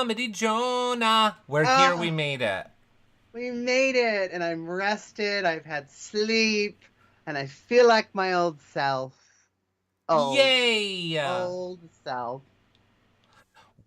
Comedy Jonah. We're here. We Ah, made it. we made it, and I'm rested. I've had sleep, and I feel like my old self. Old, Yay! old self.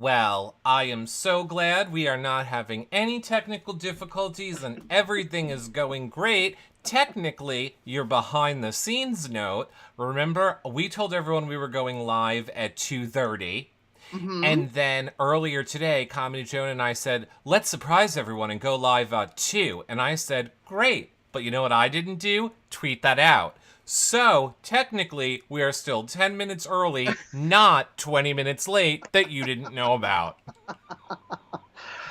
Well, I am so glad we are not having any technical difficulties and everything is going great. Technically, your behind the scenes note. Remember, we told everyone we were going live at 2:30. Mm-hmm. And then earlier today, Comedy Joan and I said, let's surprise everyone and go live at 2. And I said, great. But you know what I didn't do? Tweet that out. So, technically, we are still 10 minutes early, not 20 minutes late that you didn't know about.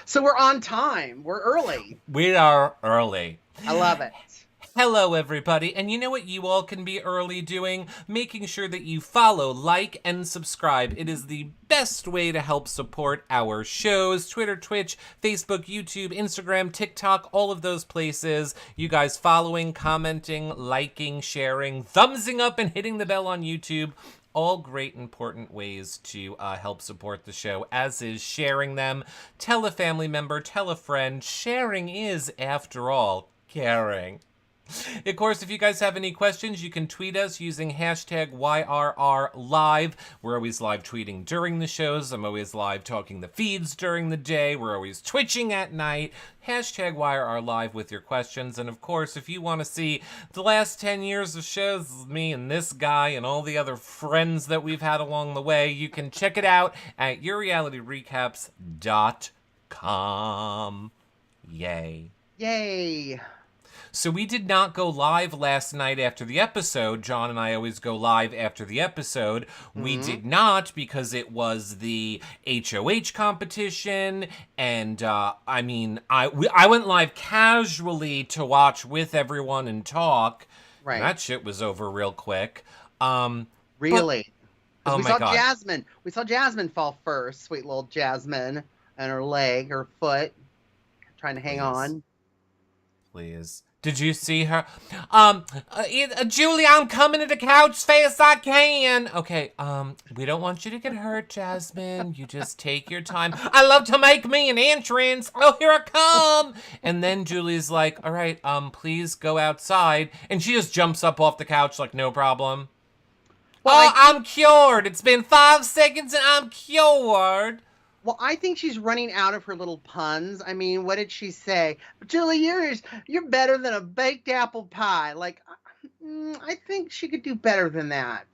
So we're on time. We're early. We are early. I love it. Hello, everybody. And you know what you all can be early doing? Making sure that you follow, like, and subscribe. It is the best way to help support our shows. Twitter, Twitch, Facebook, YouTube, Instagram, TikTok, all of those places. You guys following, commenting, liking, sharing, thumbsing up, and hitting the bell on YouTube. All great, important ways to help support the show, as is sharing them. Tell a family member, tell a friend. Sharing is, after all, caring. Of course, if you guys have any questions, you can tweet us using hashtag YRRLive. We're always live tweeting during the shows. I'm always live talking the feeds during the day. We're always twitching at night. Hashtag YRRLive with your questions. And of course, if you want to see the last 10 years of shows with me and this guy and all the other friends that we've had along the way, you can check it out at yourrealityrecaps.com. Yay. Yay. So we did not go live last night after the episode. John and I always go live after the episode. We Mm-hmm. did not because it was the HOH competition. And I went live casually to watch with everyone and talk. And Right. that shit was over real quick. But, Really. Because oh we my saw God, Jasmine. We saw Jasmine fall first. Sweet little Jasmine. And her leg, her foot, trying to hang please, on. please. Did you see her? Julie, I'm coming to the couch as fast as I can. Okay, we don't want you to get hurt, Jasmine. You just take your time. I love to make me an entrance. Oh, here I come. And then Julie's like, all right, please go outside. And she just jumps up off the couch like no problem. Well, Oh, I'm cured. It's been 5 seconds and I'm cured. Well, I think she's running out of her little puns. I mean, what did she say? Julie, you're better than a baked apple pie. Like, I think she could do better than that.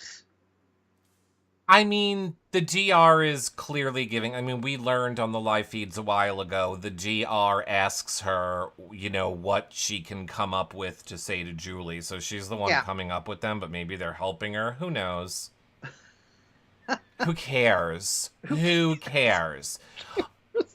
I mean, the DR is clearly giving. I mean, we learned on the live feeds a while ago. The DR asks her, what she can come up with to say to Julie. So she's the one Yeah. coming up with them, but maybe they're helping her. Who knows? Who cares? Who cares?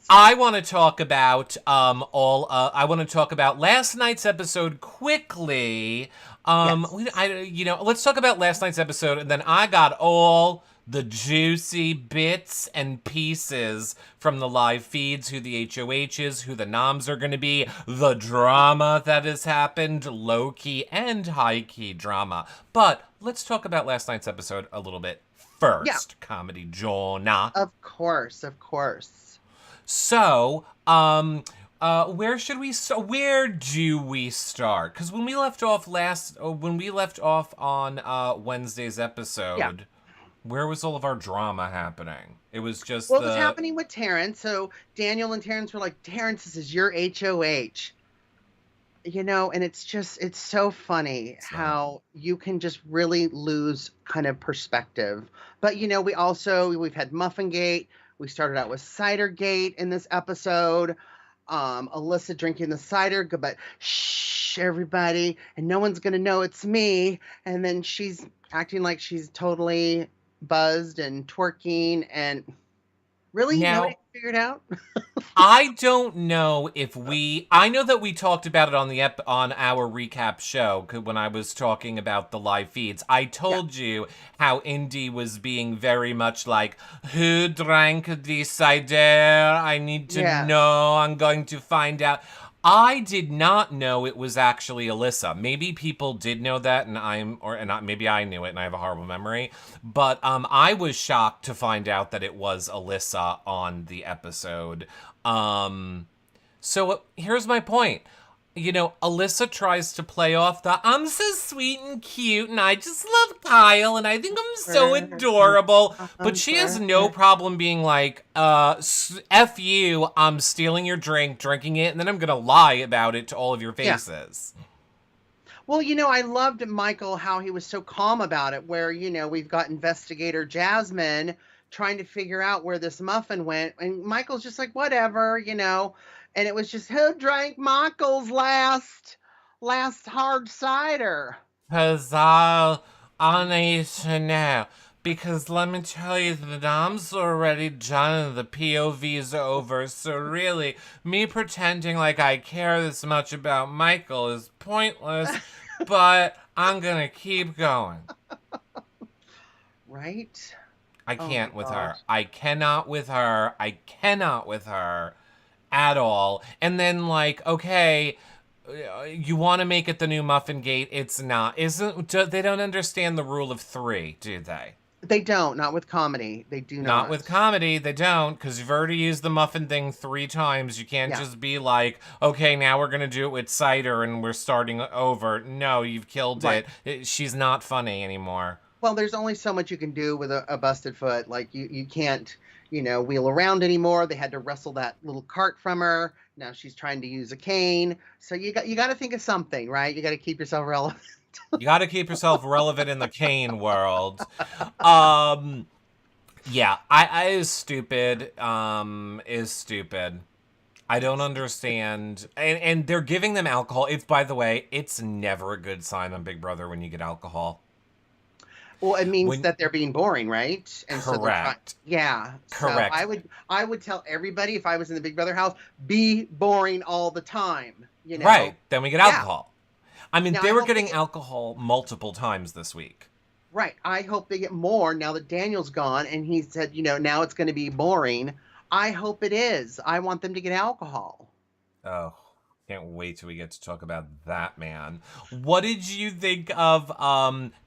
I want to talk about I want to talk about last night's episode quickly. Yes. Let's talk about last night's episode, and then I got all the juicy bits and pieces from the live feeds, who the HOH is, who the noms are going to be, the drama that has happened, low-key and high-key drama. But let's talk about last night's episode a little bit Yeah. first, Comedy Jonah. Of course. Of course. So, where should we start? Where do we start? Because when we left off on Wednesday's episode, Yeah. where was all of our drama happening? It was just What was happening with Terrence? So Daniel and Terrence were like, Terrence, this is your HOH. And it's so funny how you can just really lose kind of perspective. But, we've had Muffin Gate. We started out with Cider Gate in this episode. Alyssa drinking the cider, but shh, everybody, and no one's going to know it's me. And then she's acting like she's totally buzzed and twerking. And really, Now, nobody figured out? I don't know if I know that we talked about it on on our recap show when I was talking about the live feeds. I told you how Indy was being very much like, who drank the cider? I need to Yes. know. I'm going to find out. I did not know it was actually Alyssa. Maybe people did know that, and maybe I knew it, and I have a horrible memory. But I was shocked to find out that it was Alyssa on the episode. So here's my point. You know, Alyssa tries to play off the I'm so sweet and cute and I just love Kyle and I think I'm so adorable. But she has no problem being like, F you, I'm stealing your drink, drinking it, and then I'm going to lie about it to all of your faces. Yeah. Well, you know, I loved Michael, how he was so calm about it, where, you know, we've got investigator Jasmine trying to figure out where this muffin went. And Michael's just like, whatever, you know. And it was just, who drank Michael's last hard cider? Because I'll need to know. Because let me tell you, the dom's already done and the POV's over. So really, me pretending like I care this much about Michael is pointless. But I'm gonna keep going. Right? I can't with her. I cannot with her. I cannot with her at all. And then like, okay, you want to make it the new Muffin Gate? It's not. They don't understand the rule of 3, do they? They don't. Not with comedy. They do not. Not with comedy, they don't, because you've already used the muffin thing 3 times. You can't just be like, okay, now we're going to do it with cider and we're starting over. No, you've killed it. She's not funny anymore. Well, there's only so much you can do with a busted foot. Like, you can't, you know, wheel around anymore. They had to wrestle that little cart from her. Now she's trying to use a cane. So you got to think of something, right? You got to keep yourself relevant. You got to keep yourself relevant in the cane world. Yeah, I is stupid. Is stupid. I don't understand. And they're giving them alcohol. By the way, it's never a good sign on Big Brother when you get alcohol. Well, it means that they're being boring, right? And correct. Yeah. Correct. So I would tell everybody, if I was in the Big Brother house, be boring all the time. You know? Right. Then we get alcohol. I mean, now, they were getting alcohol multiple times this week. Right. I hope they get more now that Daniel's gone and he said, you know, now it's going to be boring. I hope it is. I want them to get alcohol. Oh, can't wait till we get to talk about that, man. What did you think of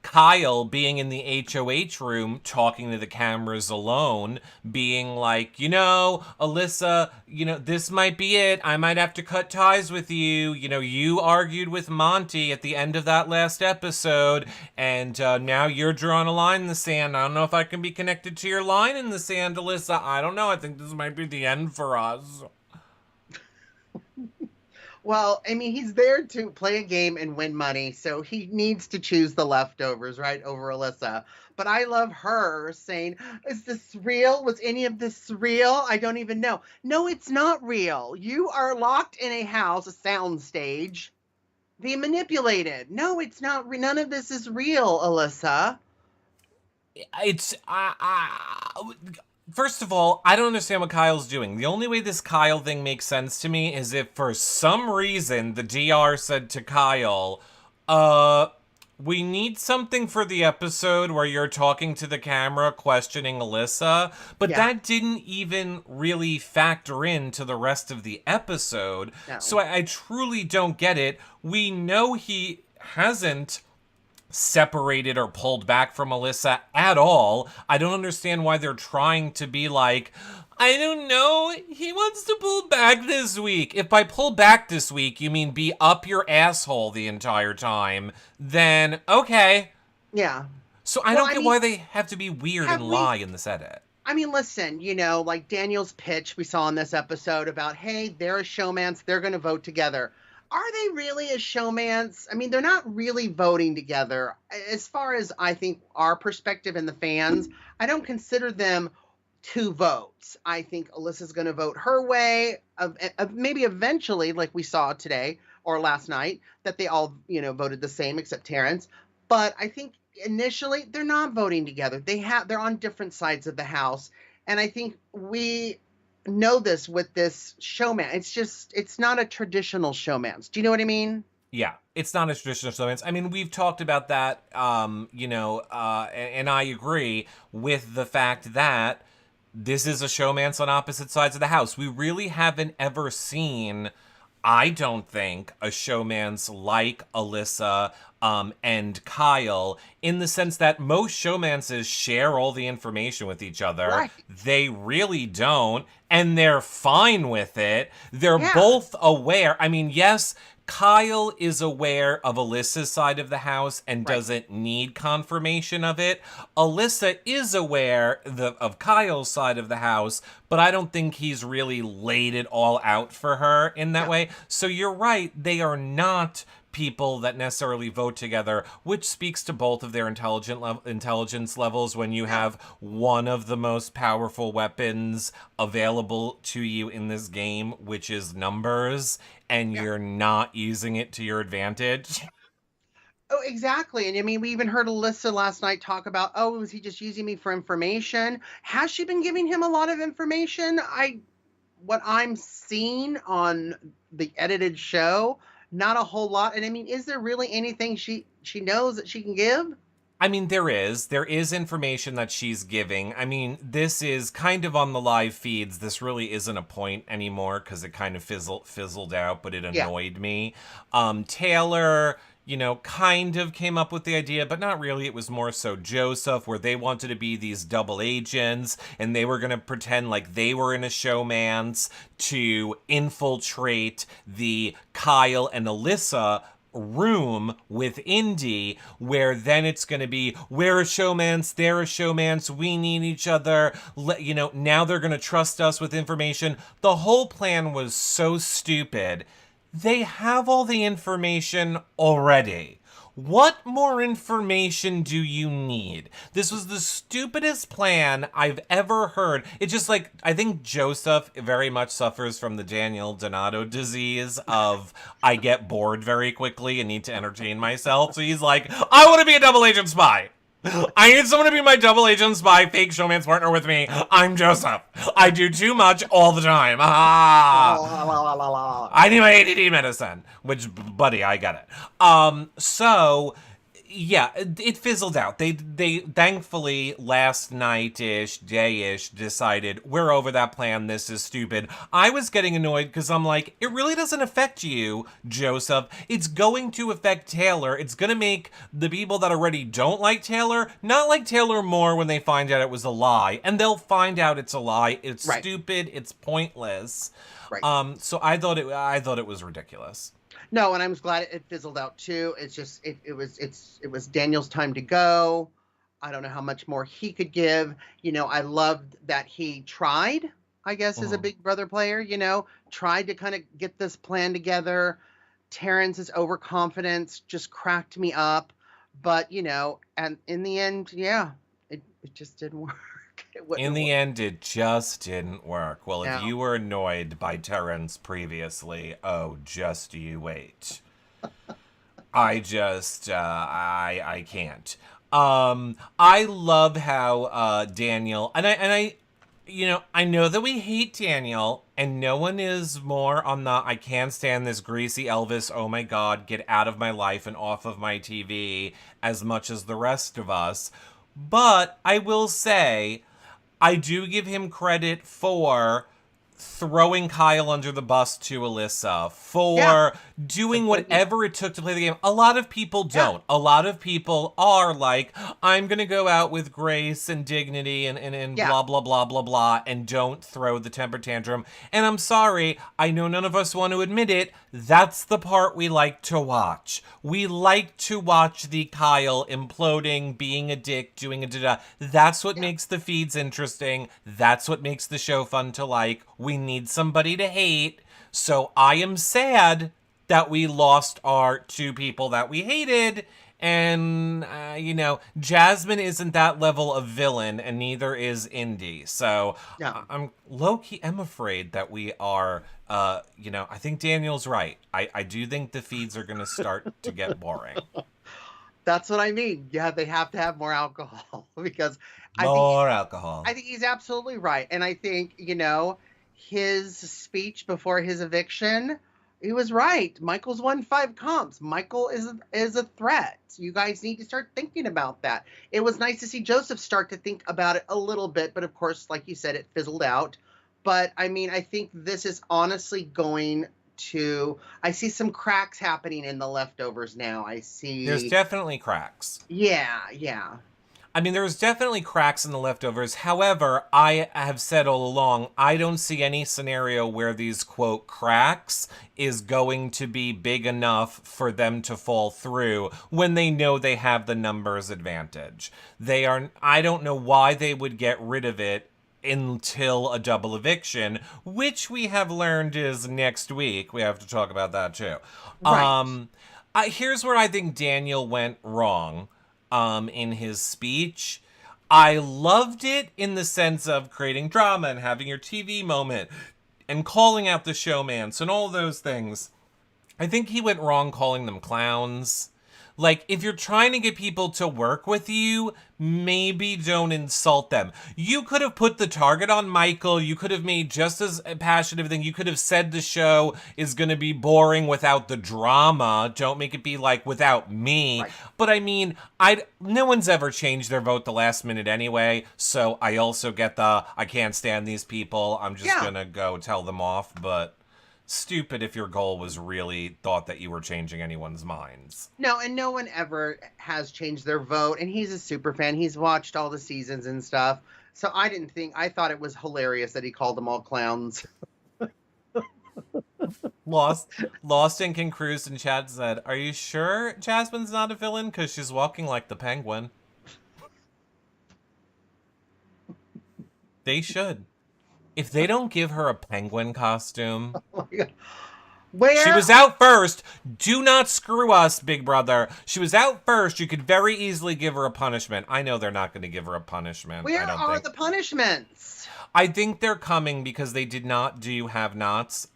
Kyle being in the HOH room talking to the cameras alone, being like, you know, Alyssa, you know, this might be it. I might have to cut ties with you. You know, you argued with Monty at the end of that last episode, and now you're drawing a line in the sand. I don't know if I can be connected to your line in the sand, Alyssa. I don't know. I think this might be the end for us. Well, I mean, he's there to play a game and win money, so he needs to choose the leftovers, right, over Alyssa. But I love her saying, is this real? Was any of this real? I don't even know. No, it's not real. You are locked in a house, a sound stage, being manipulated. No, it's not. None of this is real, Alyssa. First of all, I don't understand what Kyle's doing. The only way this Kyle thing makes sense to me is if for some reason the DR said to Kyle, we need something for the episode where you're talking to the camera questioning Alyssa, but that didn't even really factor into the rest of the episode. No. So I truly don't get it. We know he hasn't separated or pulled back from Alyssa at all. I don't understand why they're trying to be like, I don't know, he wants to pull back this week. If by pull back this week you mean be up your asshole the entire time, then okay. Yeah. So I don't get why they have to be weird and lie in this edit. I mean, listen, you know, like Daniel's pitch we saw in this episode about, hey, they're a showmance, they're going to vote together. Are they really a showmance? I mean, they're not really voting together. As far as I think our perspective and the fans, I don't consider them 2 votes. I think Alyssa's going to vote her way, of maybe eventually, like we saw today or last night, that they all, you know, voted the same except Terrence. But I think initially they're not voting together. They're on different sides of the house. And I think we know this with this showman. It's not a traditional showmance. Do you know what I mean? Yeah, it's not a traditional showmance. I mean, we've talked about that, you know, and I agree with the fact that this is a showmance on opposite sides of the house. We really haven't ever seen I don't think a showmance like Alyssa and Kyle, in the sense that most showmances share all the information with each other. Right. They really don't, and they're fine with it. They're Yeah. both aware. I mean, yes, Kyle is aware of Alyssa's side of the house and Right. doesn't need confirmation of it. Alyssa is aware of Kyle's side of the house, but I don't think he's really laid it all out for her in that No. way. So you're right, they are not people that necessarily vote together, which speaks to both of their intelligence levels when you Yeah. have one of the most powerful weapons available to you in this game, which is numbers, and Yeah. you're not using it to your advantage. Oh, exactly. And I mean, we even heard Alyssa last night talk about, oh, was he just using me for information? Has she been giving him a lot of information? What I'm seeing on the edited show, not a whole lot. And I mean, is there really anything she knows that she can give? I mean, there is information that she's giving. I mean, this is kind of on the live feeds. This really isn't a point anymore because it kind of fizzled out, but it Yeah. annoyed me. Taylor, kind of came up with the idea, but not really. It was more so Joseph, where they wanted to be these double agents and they were going to pretend like they were in a showmance to infiltrate the Kyle and Alyssa room with Indy, where then it's going to be, we're a showmance, they're a showmance, we need each other, now they're going to trust us with information. The whole plan was so stupid. They have all the information already. What more information do you need? This was the stupidest plan I've ever heard. It's just like, I think Joseph very much suffers from the Daniel Donato disease of, I get bored very quickly and need to entertain myself. So he's like, I want to be a double agent spy. I need someone to be my double agent spy, fake showman's partner with me. I'm Joseph. I do too much all the time. I need my ADD medicine. Which, buddy, I get it. So yeah, it fizzled out. They thankfully last night-ish, day-ish decided we're over that plan. This is stupid. I was getting annoyed because I'm like, it really doesn't affect you, Joseph. It's going to affect Taylor. It's going to make the people that already don't like Taylor not like Taylor more when they find out it was a lie, and they'll find out it's a lie. It's Right. stupid. It's pointless. Right. So I thought it was ridiculous. No, and I'm glad it fizzled out too. It's just it was Daniel's time to go. I don't know how much more he could give. I loved that he tried, I guess, as a Mhm. Big Brother player, tried to kind of get this plan together. Terrence's overconfidence just cracked me up. But, and in the end, yeah, it just didn't work. In the end, it just didn't work. Well, if No. you were annoyed by Terrence previously, oh, just you wait. I just, I can't. I love how Daniel, I know that we hate Daniel, and no one is more on the I can't stand this greasy Elvis, oh my god, get out of my life and off of my TV as much as the rest of us. But I will say, I do give him credit for throwing Kyle under the bus to Alyssa, Yeah, for doing completely. whatever it took to play the game. A lot of people Yeah, don't. A lot of people are like, I'm going to go out with grace and dignity and yeah, blah, blah, blah, blah, blah, and don't throw the temper tantrum. And I'm sorry, I know none of us want to admit it. That's the part we like to watch. We like to watch the Kyle imploding, being a dick, doing a da-da. That's what yeah. makes the feeds interesting. That's what makes the show fun to like. We need somebody to hate. So I am sad that we lost our two people that we hated. And, Jasmine isn't that level of villain, and neither is Indy. So Yeah. I'm low-key, I'm afraid that we are, I think Daniel's right. I do think the feeds are going to start to get boring. That's what I mean. Yeah, they have to have more alcohol because I think More alcohol. I think he's absolutely right. And I think, his speech before his eviction, he was right. Michael's won 5 comps. Michael is a threat. You guys need to start thinking about that. It was nice to see Joseph start to think about it a little bit, but of course, like you said, it fizzled out. But I mean, I think this is honestly going I see some cracks happening in the leftovers now. There's definitely cracks. Yeah. I mean, there's definitely cracks in the leftovers. However, I have said all along, I don't see any scenario where these, quote, cracks is going to be big enough for them to fall through when they know they have the numbers advantage. I don't know why they would get rid of it until a double eviction, which we have learned is next week. We have to talk about that too. Right. Here's where I think Daniel went wrong. In his speech. I loved it in the sense of creating drama and having your TV moment and calling out the showmance and all those things. I think he went wrong calling them clowns. Like, if you're trying to get people to work with you, maybe don't insult them. You could have put the target on Michael. You could have made just as passionate of a thing. You could have said the show is going to be boring without the drama. Don't make it be like without me. Right. But I mean, no one's ever changed their vote the last minute anyway. So I also get I can't stand these people. I'm just going to go tell them off. But stupid if your goal was really thought that you were changing anyone's minds. No, and no one ever has changed their vote. And he's a super fan. He's watched all the seasons and stuff. So I thought it was hilarious that he called them all clowns. Lost Ink and Cruise in chat said, "Are you sure Jasmine's not a villain? Because she's walking like the Penguin." They should. If they don't give her a penguin costume. Oh my God. Where? She was out first. Do not screw us, Big Brother. She was out first. You could very easily give her a punishment. I know they're not going to give her a punishment. Where are the punishments? I think they're coming because they did not do have-nots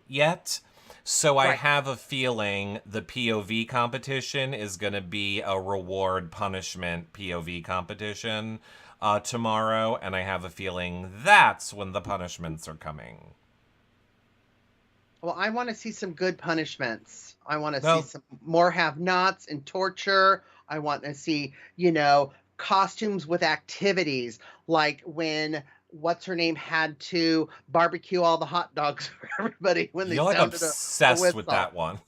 yet. So I have a feeling the POV competition is going to be a reward punishment POV competition tomorrow. And I have a feeling that's when the punishments are coming. Well, I want to see some good punishments. I want to see some more have-nots and torture. I want to see, costumes with activities, like when what's-her-name had to barbecue all the hot dogs for everybody when they You're like sounded obsessed with that one.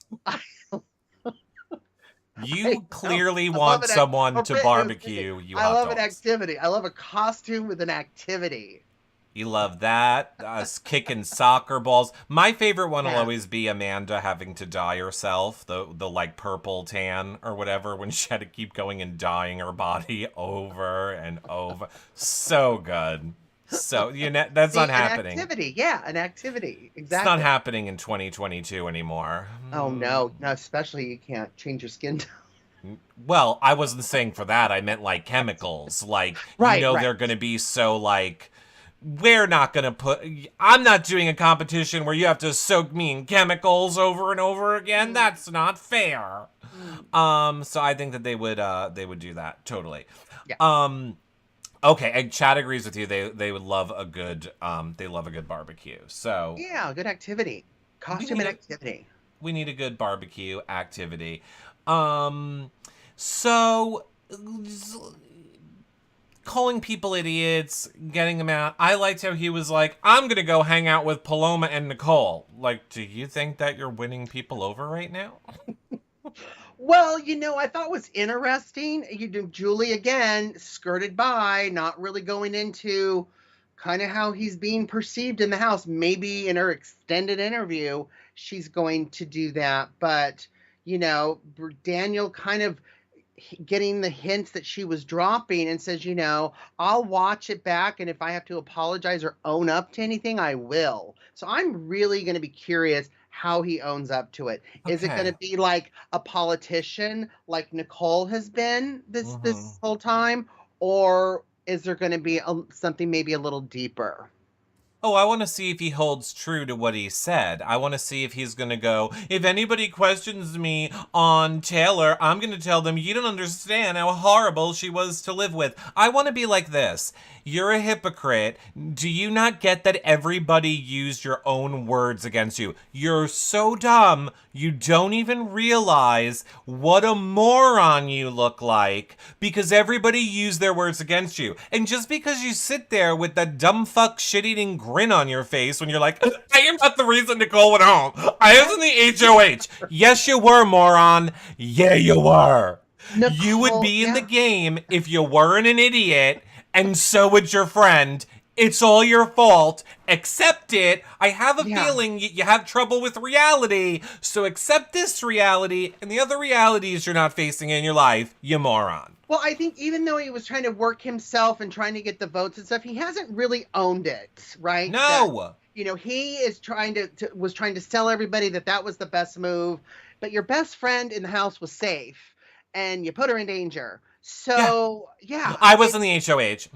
You clearly want someone to barbecue. I love an activity. I love a costume with an activity. You love that. Us kicking soccer balls. My favorite one will always be Amanda having to dye herself. The like purple tan or whatever when she had to keep going and dyeing her body over and over. So good. So, that's not happening. An activity. Yeah, an activity. Exactly. It's not happening in 2022 anymore. Oh, no. No, especially you can't change your skin tone. Well, I wasn't saying for that. I meant like chemicals. Like, they're going to be so like... I'm not doing a competition where you have to soak me in chemicals over and over again. That's not fair. So I think that they would do that. Totally. Yeah. Okay. And Chad agrees with you. They would love a good, barbecue. So yeah, good activity. Costume and activity. We need a good barbecue activity. So calling people idiots, getting them out. I liked how he was like, I'm going to go hang out with Paloma and Nicole. Like, do you think that you're winning people over right now? Well, I thought was interesting. Julie, again, skirted by, not really going into kind of how he's being perceived in the house. Maybe in her extended interview, she's going to do that. But, Daniel kind of getting the hints that she was dropping and says, I'll watch it back. And if I have to apologize or own up to anything, I will. So I'm really going to be curious how he owns up to it. Okay. Is it going to be like a politician like Nicole has been this whole time? Or is there going to be something maybe a little deeper? Oh, I want to see if he holds true to what he said. I want to see if he's going to go, if anybody questions me on Taylor, I'm going to tell them you don't understand how horrible she was to live with. I want to be like this. You're a hypocrite. Do you not get that everybody used your own words against you? You're so dumb. You don't even realize what a moron you look like because everybody used their words against you. And just because you sit there with that dumb fuck shit-eating grin on your face when you're like, I am not the reason Nicole went home. I was in the HOH. Yes, you were, moron. Yeah, you were. Nicole, You would be in the game if you weren't an idiot, and so would your friend. It's all your fault. Accept it. I have a feeling you have trouble with reality, so accept this reality and the other realities you're not facing in your life, you moron. Well, I think even though he was trying to work himself and trying to get the votes and stuff, he hasn't really owned it, right? No. That, he is trying was trying to tell everybody that was the best move, but your best friend in the house was safe, and you put her in danger. So, yeah. I was in the HOH.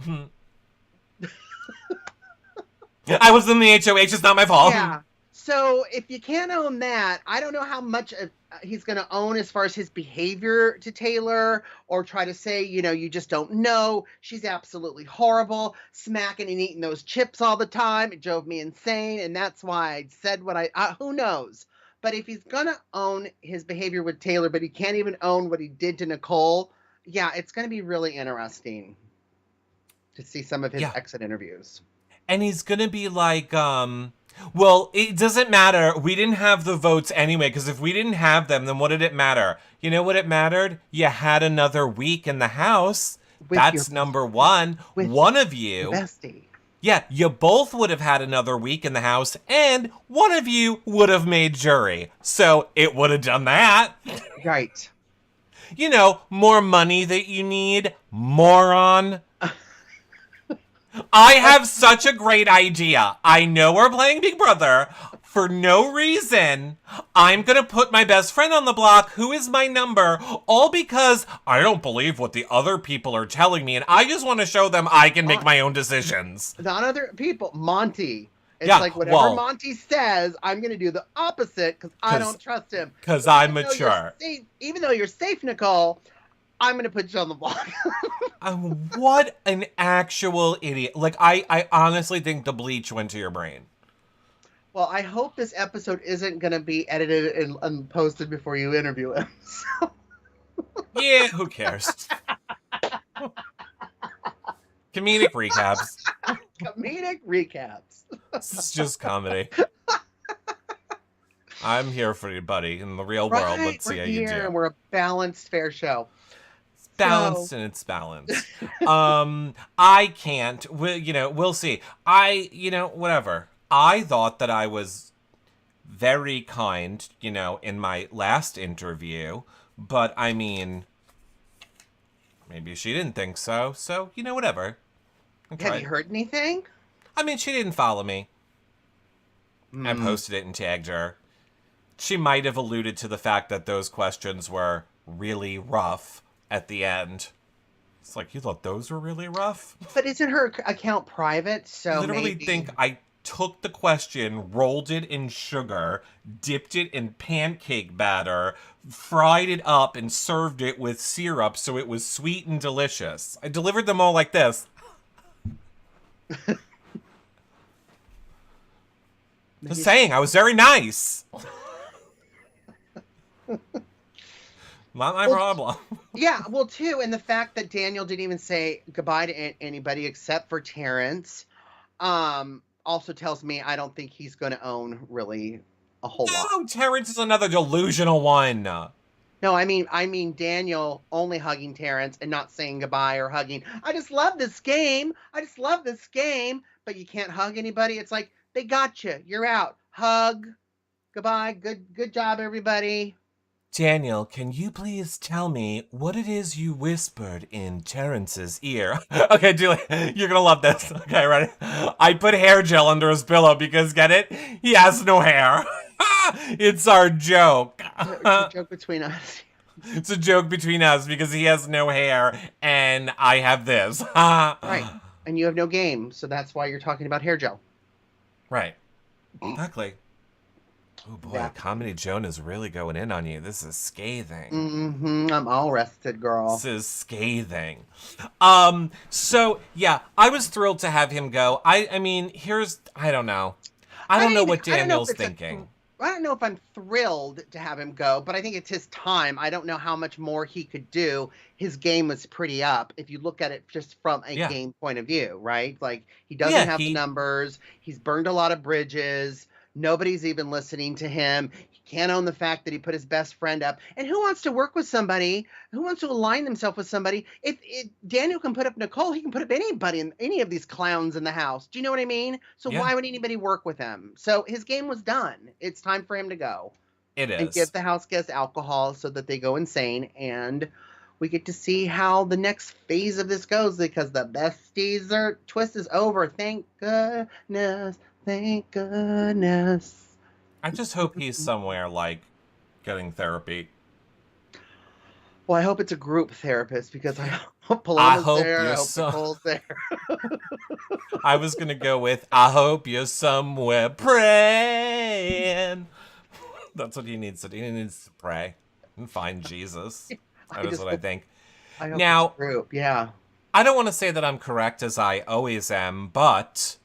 I was in the HOH. It's not my fault. Yeah. So if you can't own that, I don't know how much he's going to own as far as his behavior to Taylor, or try to say, you just don't know. She's absolutely horrible, smacking and eating those chips all the time. It drove me insane. And that's why I said what who knows? But if he's going to own his behavior with Taylor, but he can't even own what he did to Nicole, yeah, it's going to be really interesting to see some of his exit interviews. And he's going to be like, well, it doesn't matter. We didn't have the votes anyway, because if we didn't have them, then what did it matter? You know what it mattered? You had another week in the house. That's number one. One of you. Bestie. Yeah, you both would have had another week in the house, and one of you would have made jury. So it would have done that. Right. More money that you need, moron. I have such a great idea. I know we're playing Big Brother. For no reason, I'm going to put my best friend on the block, who is my number, all because I don't believe what the other people are telling me, and I just want to show them I can make my own decisions. Not other people. Monty. It's like whatever Monty says, I'm going to do the opposite because I don't trust him. Because I'm mature. Even though you're safe, Nicole, I'm going to put you on the block. What an actual idiot. Like, I honestly think the bleach went to your brain. Well, I hope this episode isn't going to be edited and posted before you interview him. So. Yeah, who cares? Comedic recaps. Comedic recaps. It's just comedy. I'm here for you, buddy. In the real world, let's see how you do. And we're a balanced, fair show. Balanced and it's balanced. I can't. We'll see. Whatever. I thought that I was very kind, in my last interview, but I mean, maybe she didn't think so. So, whatever. Have you heard anything? I mean, she didn't follow me. I posted it and tagged her. She might have alluded to the fact that those questions were really rough at the end. It's like, you thought those were really rough? But isn't her account private? So I literally think I took the question, rolled it in sugar, dipped it in pancake batter, fried it up, and served it with syrup so it was sweet and delicious. I delivered them all like this. Just saying, I was very nice. Not my problem. Yeah, well, too, and the fact that Daniel didn't even say goodbye to anybody except for Terrence, also tells me I don't think he's going to own really a whole lot. No, Terrence is another delusional one. No, I mean Daniel only hugging Terrence and not saying goodbye or hugging. I just love this game. But you can't hug anybody. It's like, they got you. You're out. Hug. Goodbye. Good job, everybody. Daniel, can you please tell me what it is you whispered in Terrence's ear? Okay, Julie, you're gonna love this. Okay, ready? I put hair gel under his pillow because, get it? He has no hair. It's our joke. It's a joke between us. It's a joke between us because he has no hair and I have this. Right. And you have no game, so that's why you're talking about hair gel. Right. Exactly. Oh boy, yeah. Comedy Joan is really going in on you. This is scathing. Mm-hmm. I'm all rested, girl. This is scathing. So yeah, I was thrilled to have him go. I mean, I don't know. I don't know what Daniel's thinking. I don't know if I'm thrilled to have him go, but I think it's his time. I don't know how much more he could do. His game was pretty up if you look at it just from a Yeah. game point of view, right? Like he doesn't Yeah, have the he numbers. He's burned a lot of bridges. Nobody's even listening to him. He can't own the fact that he put his best friend up. And who wants to work with somebody? Who wants to align themselves with somebody? If Daniel can put up Nicole, he can put up anybody in any of these clowns in the house. Do you know what I mean? So yeah, why would anybody work with him? So his game was done. It's time for him to go it and give is. the house guests alcohol so that they go insane. And we get to see how the next phase of this goes because the besties twist is over. Thank goodness. Thank goodness. I just hope he's somewhere like getting therapy. Well, I hope it's a group therapist because I hope I Paloma's hope there. I you're hope so. Nicole's there. I was gonna go with I hope you're somewhere praying. That's what he needs to do. He needs to pray and find Jesus. That is what I think. I hope it's a Now, group. Yeah. I don't want to say that I'm correct as I always am, but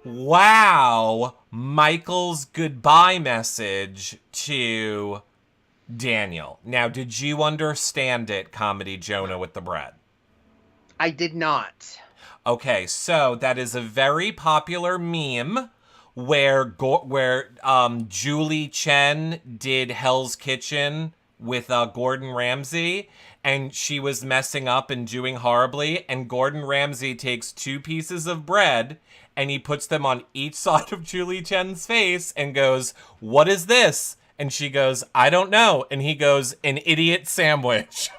wow, Michael's goodbye message to Daniel. Now, did you understand it, Comedy Jonah with the bread? I did not. Okay, so that is a very popular meme where Julie Chen did Hell's Kitchen with Gordon Ramsay, and she was messing up and doing horribly, and Gordon Ramsay takes 2 pieces of bread and he puts them on each side of Julie Chen's face and goes, "What is this?" And she goes, "I don't know." And he goes, "An idiot sandwich."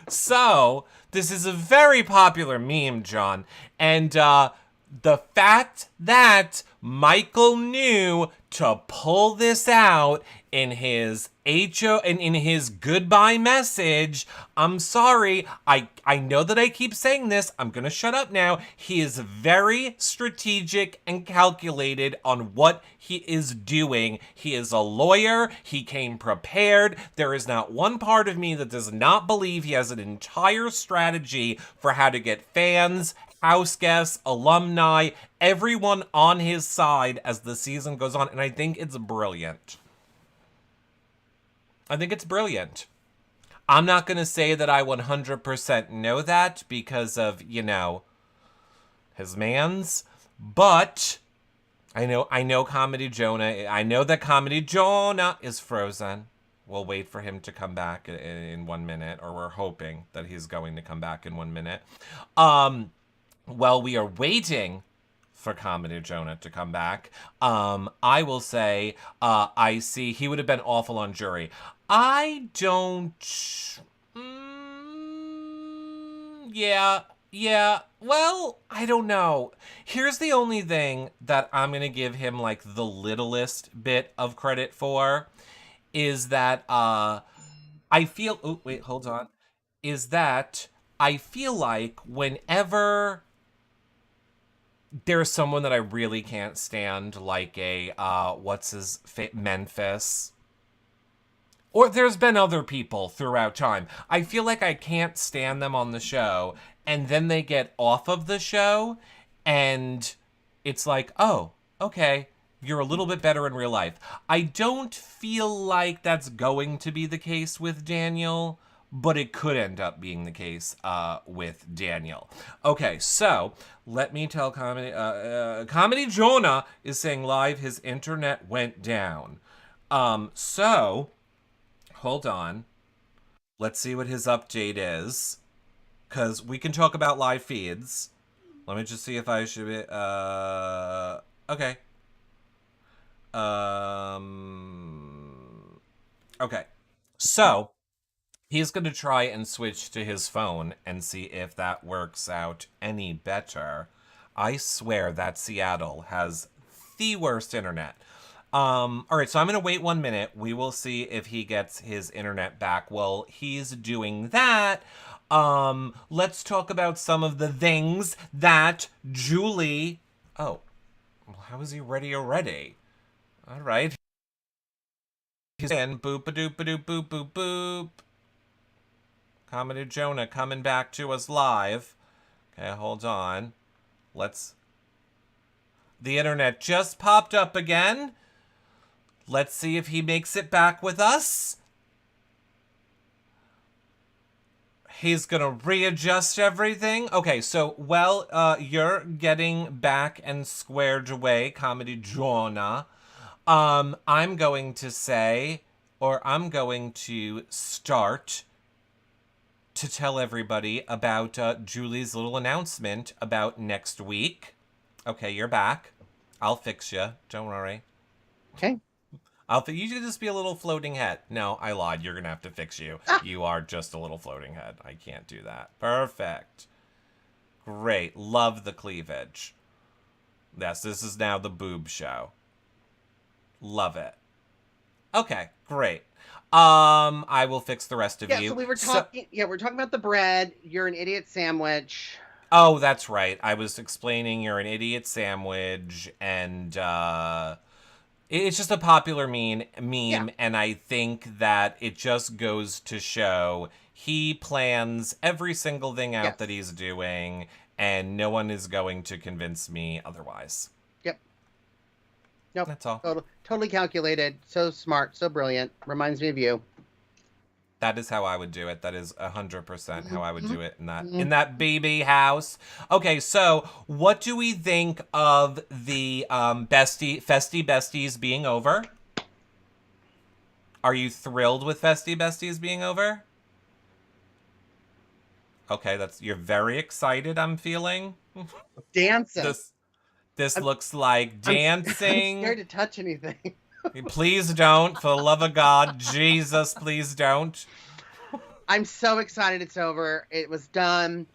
So, this is a very popular meme, John. And the fact that Michael knew to pull this out in his in his goodbye message, I'm sorry, I know that I keep saying this, I'm gonna shut up now. He is very strategic and calculated on what he is doing. He is a lawyer, he came prepared. There is not one part of me that does not believe he has an entire strategy for how to get fans, house guests, alumni, everyone on his side as the season goes on, and I think it's brilliant. I think it's brilliant. I'm not going to say that I 100% know that because of, his mans, but I know Comedy Jonah. I know that Comedy Jonah is frozen. We'll wait for him to come back in 1 minute, or we're hoping that he's going to come back in 1 minute. While we are waiting for Comedy Jonah to come back, I will say I see he would have been awful on jury. I don't... yeah. Well, I don't know. Here's the only thing that I'm going to give him, like, the littlest bit of credit for, is that I feel... Oh, wait, hold on. Is that I feel like whenever there's someone that I really can't stand, like a, Memphis. Or there's been other people throughout time. I feel like I can't stand them on the show, and then they get off of the show, and it's like, oh, okay, you're a little bit better in real life. I don't feel like that's going to be the case with Daniel, but it could end up being the case with Daniel. Okay, so let me tell Comedy Jonah is saying live his internet went down. So hold on. Let's see what his update is, because we can talk about live feeds. Let me just see if I should be... okay. Okay. So he's going to try and switch to his phone and see if that works out any better. I swear that Seattle has the worst internet. All right, so I'm going to wait 1 minute. We will see if he gets his internet back. While he's doing that, let's talk about some of the things that Julie... Oh, well, how is he ready already? All right. He's in. Boop-a-doop-a-doop-boop-boop-boop. Comedy Jonah coming back to us live. Okay, hold on. The internet just popped up again. Let's see if he makes it back with us. He's gonna readjust everything. Okay, so you're getting back and squared away, Comedy Jonah. I'm going to say, or I'm going to start to tell everybody about Julie's little announcement about next week. Okay, you're back. I'll fix you. Don't worry. Okay. You should just be a little floating head. No, I lied. You're gonna have to fix you. Ah! You are just a little floating head. I can't do that. Perfect. Great. Love the cleavage. Yes, this is now the boob show. Love it. Okay, great. I will fix the rest of Yeah, you. so we were talking. Yeah, we're talking about the bread. You're an idiot sandwich. Oh, that's right. I was explaining you're an idiot sandwich, and it's just a popular meme, Yeah. and I think that it just goes to show he plans every single thing out Yes. that he's doing, and no one is going to convince me otherwise. Yep. Nope. That's all. Totally calculated. So smart. So brilliant. Reminds me of you. That is how I would do it. That is 100% how I would do it in that Mhm. in that baby house. Okay, so what do we think of the festy besties being over? Are you thrilled with festy besties being over? Okay, you're very excited, I'm feeling. Dancing. This looks like I'm dancing. scared to touch anything. Please don't, for the love of God. Jesus, please don't. I'm so excited it's over. It was done.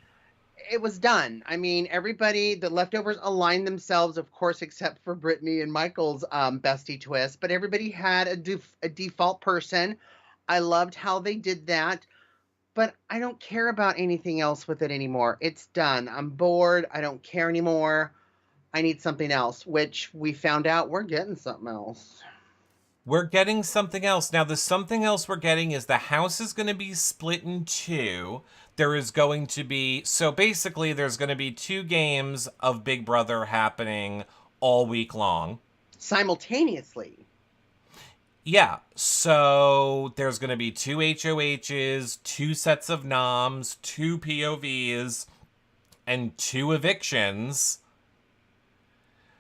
It was done. I mean, everybody, the leftovers aligned themselves, of course, except for Brittany and Michael's bestie twist. But everybody had a default person. I loved how they did that. But I don't care about anything else with it anymore. It's done. I'm bored. I don't care anymore. I need something else, which we found out we're getting something else. We're getting something else. Now, the something else we're getting is the house is going to be split in two. There is going to be, so basically, there's going to be 2 games of Big Brother happening all week long. Simultaneously. Yeah, so there's going to be 2 HOHs, 2 sets of noms, 2 POVs, and 2 evictions.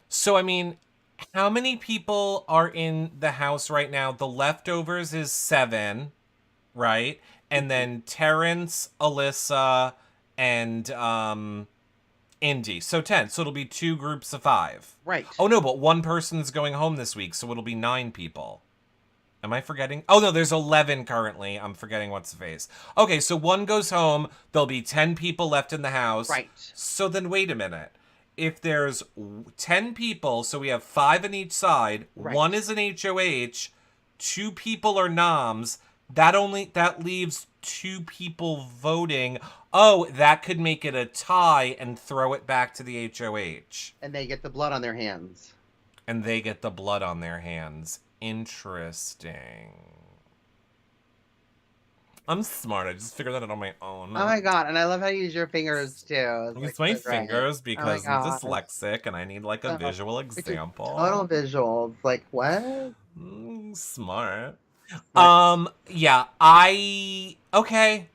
So, I mean, how many people are in the house right now? The leftovers is 7, right? And then Terrence, Alyssa, and Indy. So 10. So it'll be 2 groups of 5. Right. Oh no, but one person's going home this week, so it'll be 9 people. Am I forgetting? Oh no, there's 11 currently. I'm forgetting what's the face. Okay, so one goes home. There'll be 10 people left in the house. Right. So then wait a minute. If there's 10 people, so we have 5 on each side, Right. 1 is an HOH, 2 people are noms, that leaves 2 people voting. Oh, that could make it a tie and throw it back to the HOH. And they get the blood on their hands. And they get the blood on their hands. Interesting. I'm smart. I just figured that out on my own. Oh my God. And I love how you use your fingers too. I use my fingers because I'm God. dyslexic and I need like a visual It's a example. total visuals. Like, what? Smart. Smart. Yeah, okay.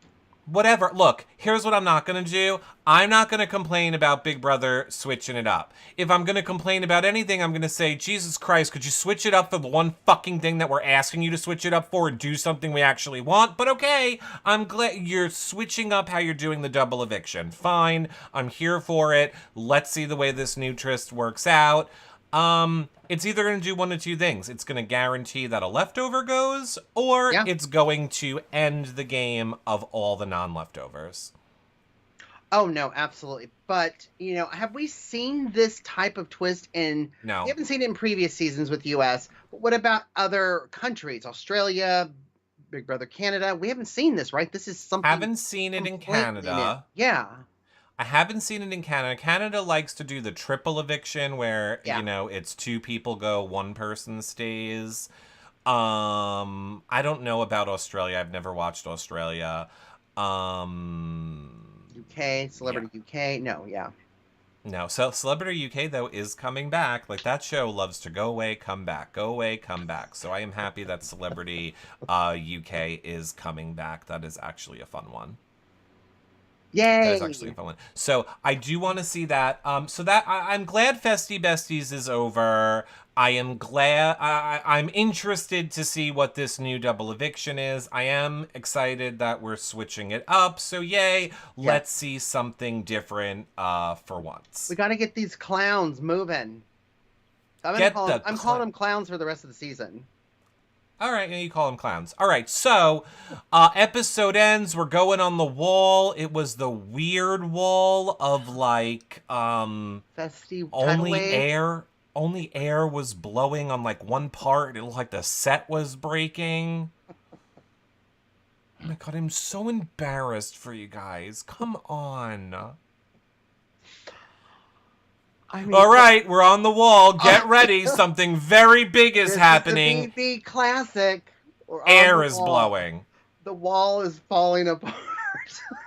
Whatever. Look, here's what I'm not going to do. I'm not going to complain about Big Brother switching it up. If I'm going to complain about anything, I'm going to say, Jesus Christ, could you switch it up for the one fucking thing that we're asking you to switch it up for and do something we actually want? But okay, I'm glad you're switching up how you're doing the double eviction. Fine, I'm here for it. Let's see the way this new tryst works out. It's either going to do one of 2 things. It's going to guarantee that a leftover goes, or it's going to end the game of all the non-leftovers. Oh, no, absolutely. But, have we seen this type of twist in... No. We haven't seen it in previous seasons with U.S., but what about other countries? Australia, Big Brother Canada? We haven't seen this, right? This is something... Haven't seen it in Canada. Yeah. I haven't seen it in Canada. Canada likes to do the triple eviction where, it's 2 people go, 1 person stays. I don't know about Australia. I've never watched Australia. UK, Celebrity UK. No, yeah. No, so Celebrity UK though is coming back. Like that show loves to go away, come back, go away, come back. So I am happy that Celebrity UK is coming back. That is actually a fun one. That is actually a Yay! fun one. So I do want to see that. So that I'm glad Festy Besties is over. I am glad. I'm interested to see what this new double eviction is. I am excited that we're switching it up. So yay! Let's Yes. see something different. For once. We got to get these clowns moving. Get the I'm calling them clowns for the rest of the season. All right, and you call them clowns. All right, so episode ends. We're going on the wall. It was the weird wall of like Festy tidal only wave. air. Only air was blowing on like one part. It looked like the set was breaking. Oh my god, I'm so embarrassed for you guys. Come on. I mean, All right, we're on the wall. Get ready. Something very big is this happening. is the BB classic. We're on Air the is wall. blowing. The wall is falling apart.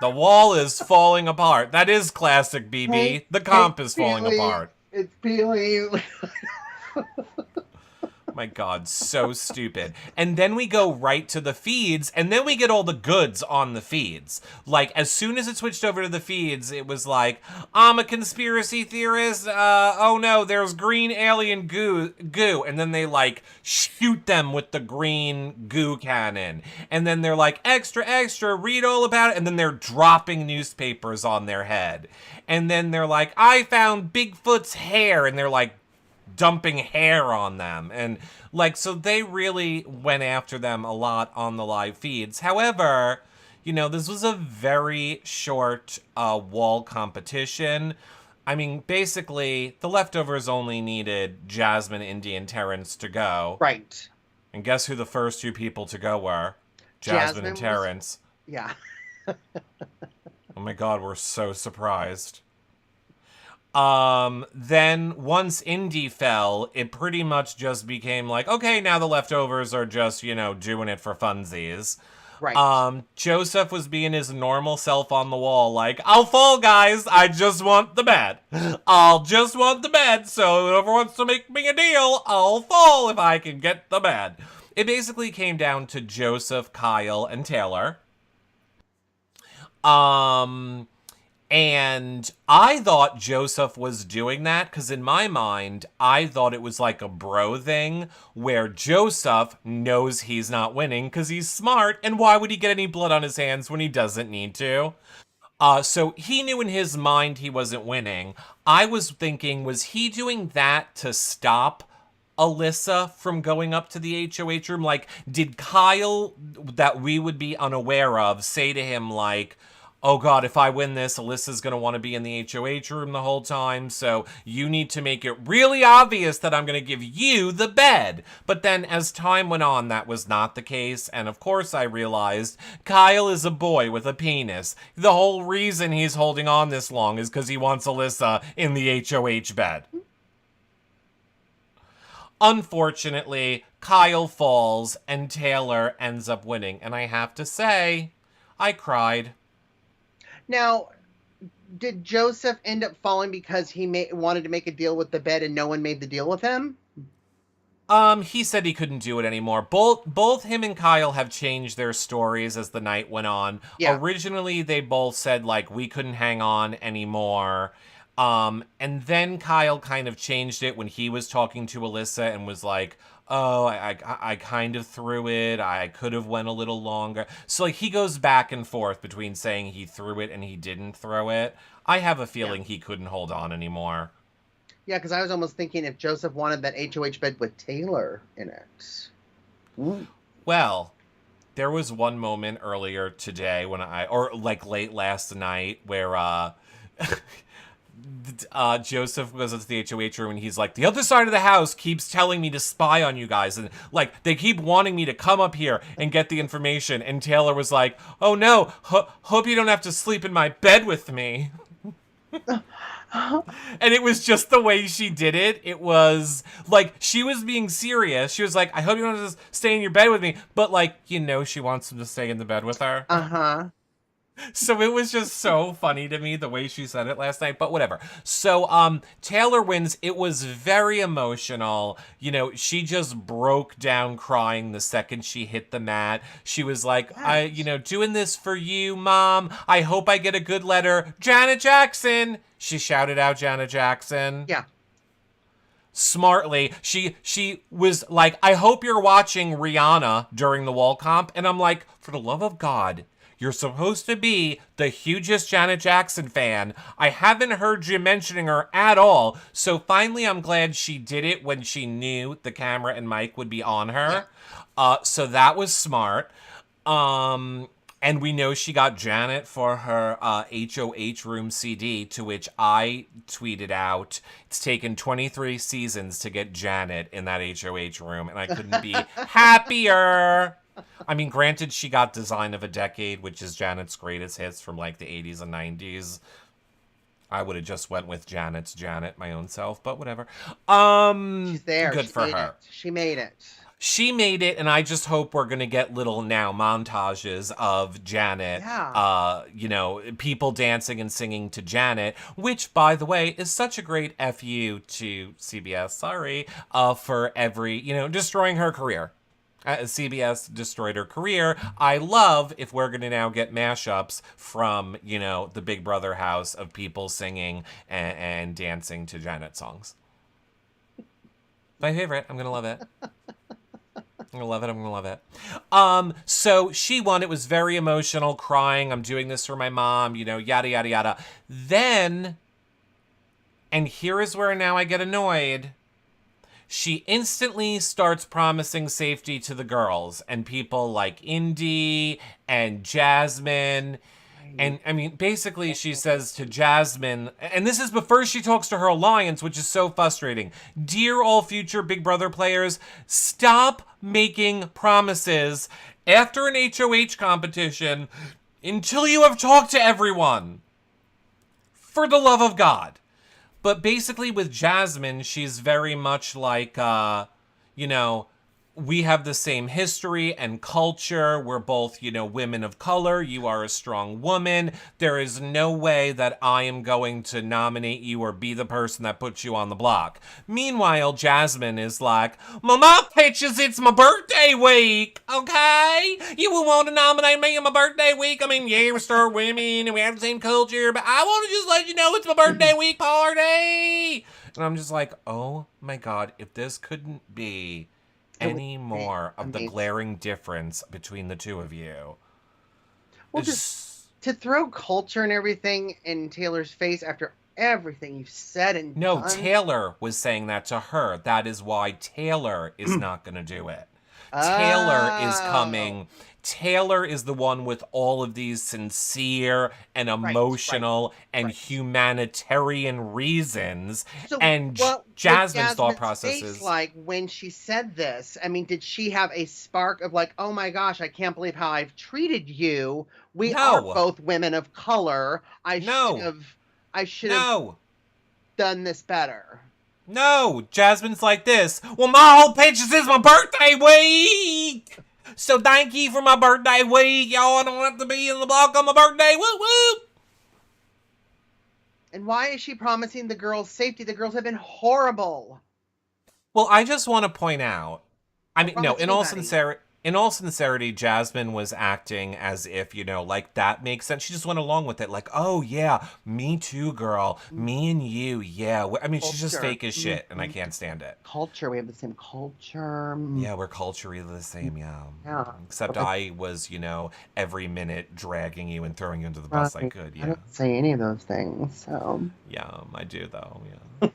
The wall is falling apart. That is classic, BB. Hey, The comp hey, is falling peeling. apart. It's peeling. My god, so stupid. And then we go right to the feeds, and then we get all the goods on the feeds. Like, as soon as it switched over to the feeds, it was like, I'm a conspiracy theorist, oh no, there's green alien goo. And then they, like, shoot them with the green goo cannon. And then they're like, extra, extra, read all about it. And then they're dropping newspapers on their head. And then they're like, I found Bigfoot's hair. And they're like, dumping hair on them. And like, so they really went after them a lot on the live feeds. However, you know, this was a very short wall competition. I mean, basically, the leftovers only needed Jasmine, Indy, and Terrence to go. Right. And guess who the first two people to go were? Jasmine and Terrence. Yeah. Oh my god, we're so surprised. Then once Indy fell, it pretty much just became like, okay, now the leftovers are just, you know, doing it for funsies. Right. Joseph was being his normal self on the wall, like, I'll fall, guys, I just want the bed. I'll just want the bed, so whoever wants to make me a deal, I'll fall if I can get the bed. It basically came down to Joseph, Kyle, and Taylor. And I thought Joseph was doing that because in my mind, I thought it was like a bro thing where Joseph knows he's not winning because he's smart. And why would he get any blood on his hands when he doesn't need to? So he knew in his mind he wasn't winning. I was thinking, was he doing that to stop Alyssa from going up to the HOH room? Like, did Kyle, that we would be unaware of, say to him like, oh god, if I win this, Alyssa's going to want to be in the HOH room the whole time, so you need to make it really obvious that I'm going to give you the bed. But then as time went on, that was not the case, and of course I realized Kyle is a boy with a penis. The whole reason he's holding on this long is because he wants Alyssa in the HOH bed. Unfortunately, Kyle falls and Taylor ends up winning, and I have to say, I cried. Now, did Joseph end up falling because he wanted to make a deal with the bed and no one made the deal with him? He said he couldn't do it anymore. Both him and Kyle have changed their stories as the night went on. Yeah. Originally, they both said, like, we couldn't hang on anymore. And then Kyle kind of changed it when he was talking to Alyssa and was like, oh, I kind of threw it. I could have went a little longer. So, like, he goes back and forth between saying he threw it and he didn't throw it. I have a feeling he couldn't hold on anymore. Yeah, because I was almost thinking if Joseph wanted that HOH bed with Taylor in it. Ooh. Well, there was one moment earlier today or like late last night where, Joseph goes into the HOH room and he's like, the other side of the house keeps telling me to spy on you guys. And like, they keep wanting me to come up here and get the information. And Taylor was like, oh no, hope you don't have to sleep in my bed with me. And it was just the way she did it. It was like, she was being serious. She was like, I hope you don't have to stay in your bed with me. But like, you know, she wants him to stay in the bed with her. Uh-huh. So it was just so funny to me the way she said it last night, but whatever. So Taylor wins. It was very emotional. You know, she just broke down crying the second she hit the mat. She was like, doing this for you, Mom. I hope I get a good letter. Janet Jackson. She shouted out Janet Jackson. Yeah. Smartly, she was like, I hope you're watching Rihanna during the wall comp. And I'm like, for the love of God, you're supposed to be the hugest Janet Jackson fan. I haven't heard you mentioning her at all. So finally, I'm glad she did it when she knew the camera and mic would be on her. So that was smart. And we know she got Janet for her HOH Room CD, to which I tweeted out, it's taken 23 seasons to get Janet in that HOH room, and I couldn't be happier. I mean, granted, she got Design of a Decade, which is Janet's greatest hits from like the 80s and 90s. I would have just went with Janet, my own self, but whatever. She's there. Good for her. She made it. She made it, and I just hope we're going to get little now montages of Janet, people dancing and singing to Janet, which, by the way, is such a great FU to CBS, for every, destroying her career. CBS destroyed her career. I love if we're going to now get mashups from, the Big Brother house of people singing and dancing to Janet songs. My favorite. I'm going to love it. I'm gonna love it. So she won. It was very emotional, crying. I'm doing this for my mom, yada, yada, yada. Then, and here is where now I get annoyed. She instantly starts promising safety to the girls and people like Indy and Jasmine. And I mean, basically she says to Jasmine, and this is before she talks to her alliance, which is so frustrating. Dear all future Big Brother players, stop making promises after an HOH competition until you have talked to everyone. For the love of God. But basically with Jasmine, she's very much like, we have the same history and culture. We're both, women of color. You are a strong woman. There is no way that I am going to nominate you or be the person that puts you on the block. Meanwhile, Jasmine is like, Mama pitches, it's my birthday week, okay? You will want to nominate me on my birthday week. I mean, yeah, we're star women and we have the same culture, but I want to just let you know it's my birthday week party. And I'm just like, oh my God, if this couldn't be any more of the glaring difference between the two of you. Well, just to throw culture and everything in Taylor's face after everything you've said and done. No, Taylor was saying that to her. That is why Taylor is not going to do it. Taylor is coming. Taylor is the one with all of these sincere and emotional and humanitarian reasons. So and Jasmine's thought process is like when she said this. I mean, did she have a spark of like, oh my gosh, I can't believe how I've treated you. We are both women of color. I should have done this better. No, Jasmine's like this. Well, my whole pitch is my birthday week. So thank you for my birthday week. Y'all, I don't have to be in the block on my birthday. Woo woo. And why is she promising the girls safety? The girls have been horrible. Well, I just want to point out, I mean, no, in all sincerity, Jasmine was acting as if, like that makes sense. She just went along with it. Like, oh, yeah, me too, girl. Me and you, yeah. I mean, she's just fake as shit, and I can't stand it. Culture. We have the same culture. Yeah, we're culturally the same, yeah. Except I was, every minute dragging you and throwing you into the bus I could, yeah. I don't say any of those things, so. Yeah, I do, though, yeah.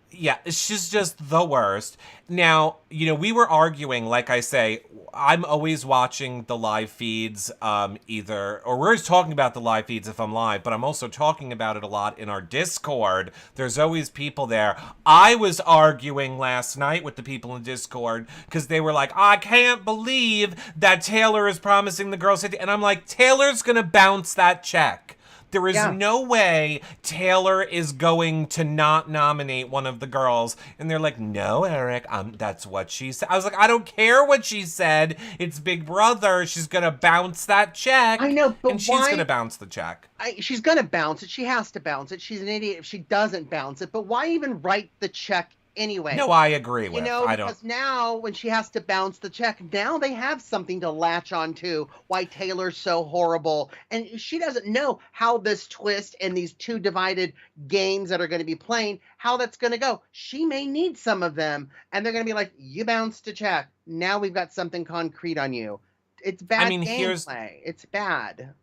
Yeah, she's just the worst. Now, we were arguing, like I say, I'm always watching the live feeds, or we're always talking about the live feeds if I'm live, but I'm also talking about it a lot in our Discord. There's always people there. I was arguing last night with the people in Discord because they were like, I can't believe that Taylor is promising the girls safety. And I'm like, Taylor's going to bounce that check. There is Yeah. no way Taylor is going to not nominate one of the girls. And they're like, no, Eric, that's what she said. I was like, I don't care what she said. It's Big Brother. She's going to bounce that check. I know, but And she's going to why? bounce the check. She's going to bounce it. She has to bounce it. She's an idiot if she doesn't bounce it. But why even write the check anyway? No, I agree with. I don't. Because now when she has to bounce the check, now they have something to latch onto why Taylor's so horrible. And she doesn't know how this twist and these two divided games that are going to be playing, how that's going to go. She may need some of them. And they're going to be like, you bounced a check. Now we've got something concrete on you. It's bad gameplay. It's bad.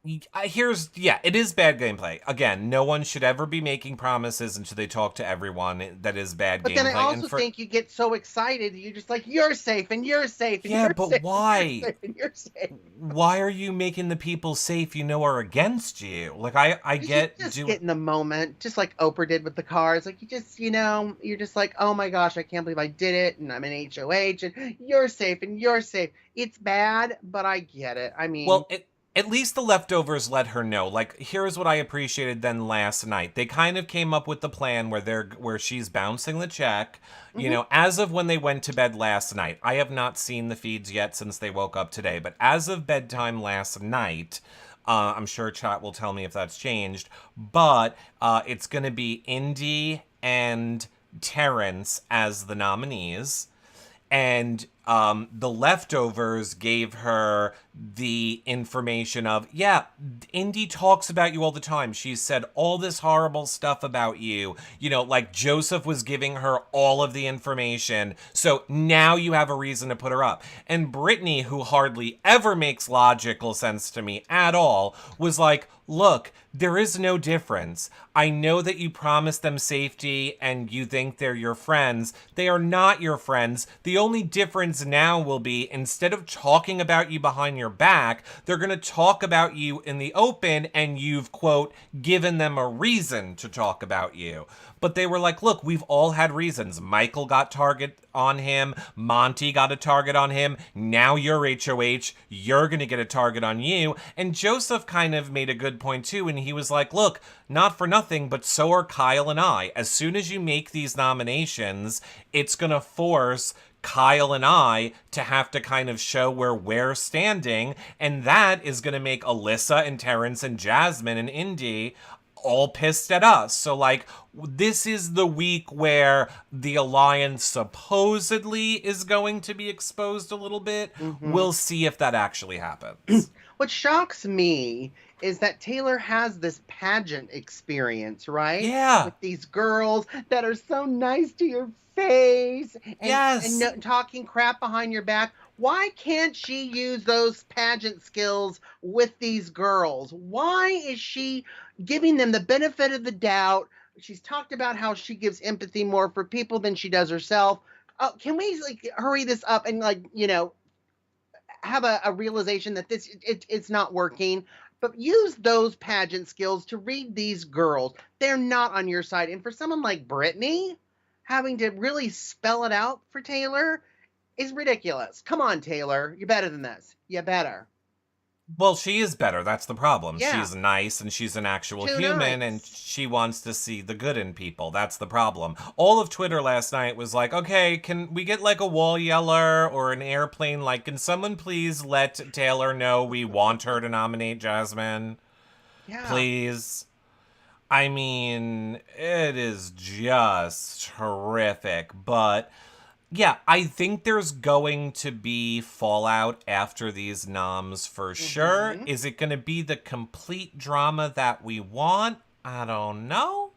It is bad gameplay. Again, no one should ever be making promises until they talk to everyone. That is bad gameplay. But then I also think you get so excited, you're just like, you're safe and you're safe. And yeah, you're but safe, why? And you're safe and you're safe. Why are you making the people safe you know are against you? Like I get just get in the moment, just like Oprah did with the cars. Like you're just like, oh my gosh, I can't believe I did it, and I'm an HOH, and you're safe and you're safe. It's bad, but I get it. I mean, well, at least the leftovers let her know. Like, here's what I appreciated then last night. They kind of came up with the plan where she's bouncing the check. You know, as of when they went to bed last night. I have not seen the feeds yet since they woke up today. But as of bedtime last night, I'm sure chat will tell me if that's changed. But it's going to be Indy and Terrence as the nominees. And the leftovers gave her the information of, yeah, Indy talks about you all the time. She's said all this horrible stuff about you. You know, like Joseph was giving her all of the information. So now you have a reason to put her up. And Brittany, who hardly ever makes logical sense to me at all, was like, look, there is no difference. I know that you promised them safety and you think they're your friends. They are not your friends. The only difference now will be, instead of talking about you behind your back, they're going to talk about you in the open, and you've, quote, given them a reason to talk about you. But they were like, look, we've all had reasons. Michael got target on him. Monty got a target on him. Now you're HOH. You're going to get a target on you. And Joseph kind of made a good point too. And he was like, look, not for nothing, but so are Kyle and I. As soon as you make these nominations, it's going to force Kyle and I to have to kind of show where we're standing. And that is going to make Alyssa and Terrence and Jasmine and Indy all pissed at us. So, like, this is the week where the alliance supposedly is going to be exposed a little bit. We'll see if that actually happens. What shocks me is that Taylor has this pageant experience, right? Yeah. With these girls that are so nice to your face and talking crap behind your back. Why can't she use those pageant skills with these girls? Why is she giving them the benefit of the doubt? She's talked about how she gives empathy more for people than she does herself. Can we hurry this up and have a realization that it's not working? But use those pageant skills to read these girls. They're not on your side. And for someone like Brittany, having to really spell it out for Taylor is ridiculous. Come on, Taylor. You're better than this. You better. Well, she is better. That's the problem. Yeah. She's nice and she's an actual human and she wants to see the good in people. That's the problem. All of Twitter last night was like, okay, can we get like a wall yeller or an airplane? Like, can someone please let Taylor know we want her to nominate Jasmine? Yeah. Please. I mean, it is just horrific, but yeah, I think there's going to be fallout after these noms for sure. Is it going to be the complete drama that we want? I don't know.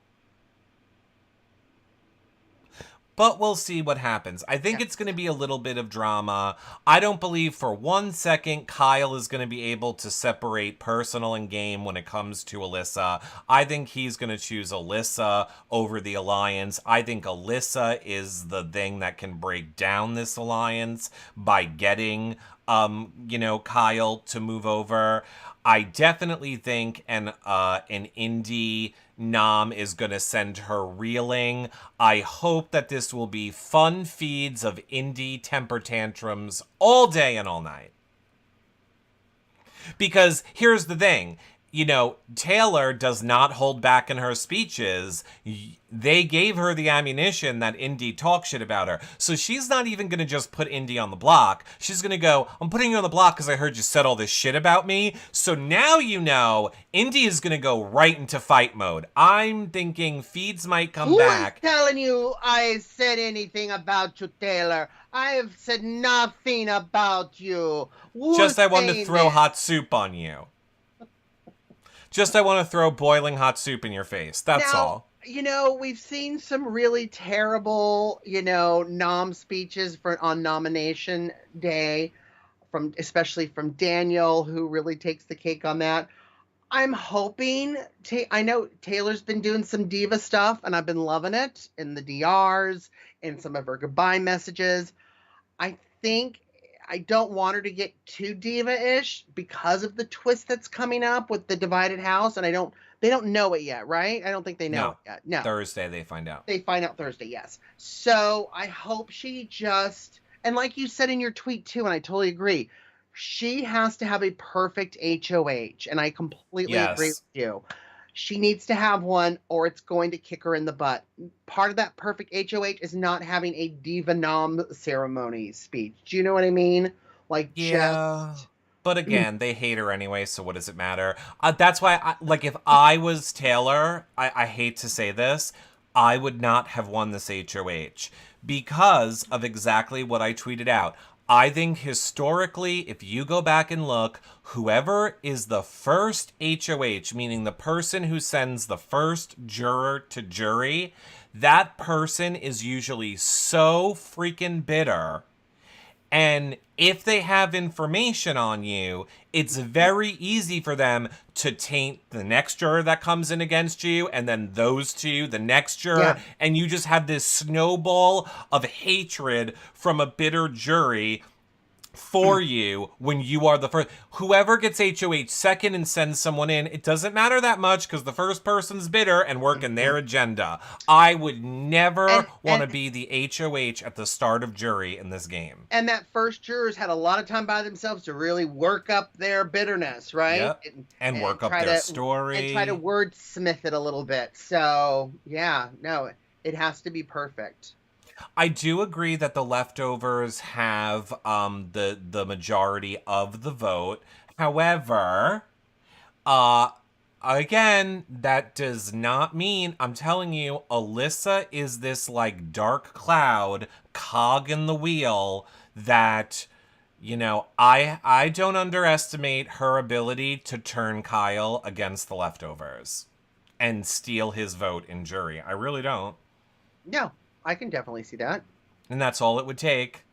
But we'll see what happens. I think it's going to be a little bit of drama. I don't believe for 1 second Kyle is going to be able to separate personal and game when it comes to Alyssa. I think he's going to choose Alyssa over the alliance. I think Alyssa is the thing that can break down this alliance by getting, Kyle to move over. I definitely think an Indy nom is going to send her reeling. I hope that this will be fun feeds of Indy temper tantrums all day and all night. Because here's the thing. you know, Taylor does not hold back in her speeches. They gave her the ammunition that Indy talk shit about her. So she's not even going to just put Indy on the block. She's going to go, I'm putting you on the block because I heard you said all this shit about me. So now you know Indy is going to go right into fight mode. I'm thinking feeds might come Who is back. telling you I said anything about you, Taylor? I have said nothing about you. Just I wanted to saying throw this? hot soup on you. Just I want to throw boiling hot soup in your face. That's Now, all. you know, we've seen some really terrible, nom speeches on nomination day, especially from Daniel, who really takes the cake on that. I'm hoping. I know Taylor's been doing some diva stuff, and I've been loving it in the DRs and some of her goodbye messages. I think I don't want her to get too diva-ish because of the twist that's coming up with the divided house, and they don't know it yet, right? I don't think they know No. it yet. No. Thursday they find out. They find out Thursday, yes. So I hope she just, and like you said in your tweet too, and I totally agree, she has to have a perfect HOH, and I completely agree with you. She needs to have one, or it's going to kick her in the butt. Part of that perfect HOH is not having a diva nom ceremony speech. Do you know what I mean? Like, Yeah. just. But again, they hate her anyway, so what does it matter? That's why, if I was Taylor, I hate to say this, I would not have won this HOH because of exactly what I tweeted out. I think historically, if you go back and look, whoever is the first HOH, meaning the person who sends the first juror to jury, that person is usually so freaking bitter. And if they have information on you, it's very easy for them to taint the next juror that comes in against you, and then those two, the next juror, Yeah. and you just have this snowball of hatred from a bitter jury for you when you are the first. Whoever gets HOH second and sends someone in, it doesn't matter that much because the first person's bitter and working their agenda. I would never want to be the HOH at the start of jury in this game. And that first juror's had a lot of time by themselves to really work up their bitterness, right? Yep. And work up their story. And try to wordsmith it a little bit. So, yeah, no, it has to be perfect. I do agree that the leftovers have the majority of the vote. However, again, that does not mean, I'm telling you, Alyssa is this like dark cloud cog in the wheel that, you know, I don't underestimate her ability to turn Kyle against the leftovers and steal his vote in jury. I really don't. No, I can definitely see that. And that's all it would take.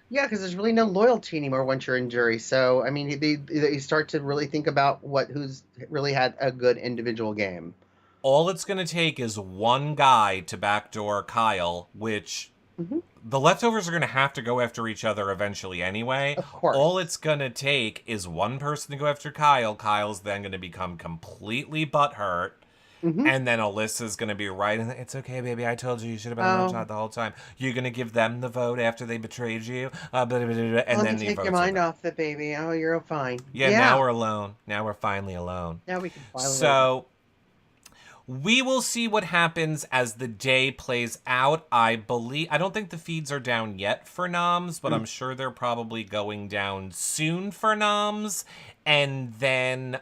Yeah, because there's really no loyalty anymore once you're in jury. So, I mean, you start to really think about who's really had a good individual game. All it's going to take is one guy to backdoor Kyle, which the leftovers are going to have to go after each other eventually anyway. Of course. All it's going to take is one person to go after Kyle. Kyle's then going to become completely butthurt. And then Alyssa's going to be right. And it's okay, baby. I told you should have been on shot the whole time. You're going to give them the vote after they betrayed you. And then take your mind off the baby. Oh, you're fine. Yeah, now we're alone. Now we're finally alone. Now we can finally. So we will see what happens as the day plays out. I don't think the feeds are down yet for noms, but I'm sure they're probably going down soon for noms. And then,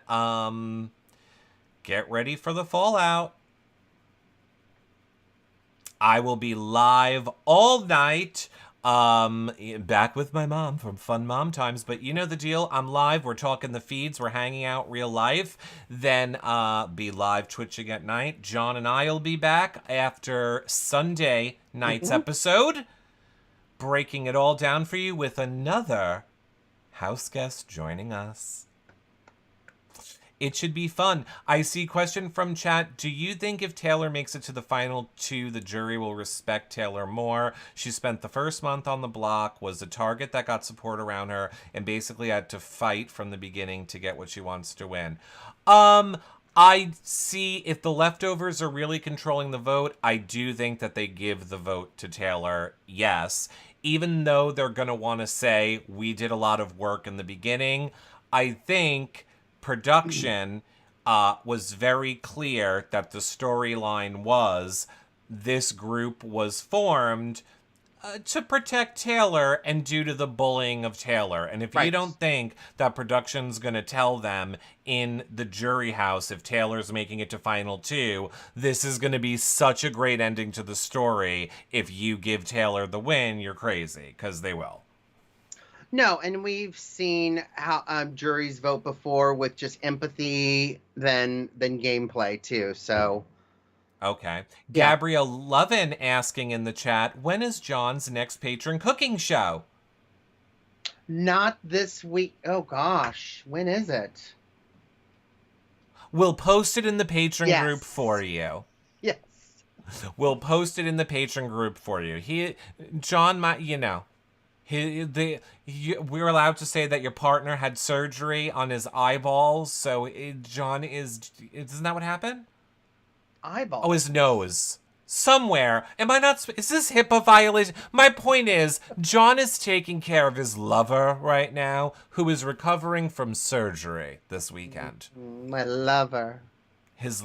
get ready for the fallout. I will be live all night. Back with my mom from Fun Mom Times. But you know the deal. I'm live. We're talking the feeds. We're hanging out real life. Then be live twitching at night. John and I will be back after Sunday night's episode. Breaking it all down for you with another house guest joining us. It should be fun. I see question from chat. Do you think if Taylor makes it to the final two, the jury will respect Taylor more? She spent the first month on the block, was a target that got support around her, and basically had to fight from the beginning to get what she wants to win. I see if the leftovers are really controlling the vote, I do think that they give the vote to Taylor, yes. Even though they're going to want to say, we did a lot of work in the beginning, I think production was very clear that the storyline was this group was formed to protect Taylor and due to the bullying of Taylor. And if you Right. don't think that production's going to tell them in the jury house if Taylor's making it to final 2, this is going to be such a great ending to the story. If you give Taylor the win, you're crazy, because they will. No, and we've seen how juries vote before with just empathy than gameplay too. So Okay. yeah, Gabrielle Lovin asking in the chat, when is John's next patron cooking show? not this week. Oh gosh, when is it? We'll post it in the patron Yes. group for you. Yes. We'll post it in the patron group for you. John, we're allowed to say that your partner had surgery on his eyeballs. So John isn't that what happened? Eyeball. Oh, his nose. Somewhere. Am I not? Is this HIPAA violation? My point is, John is taking care of his lover right now, who is recovering from surgery this weekend. My lover. He's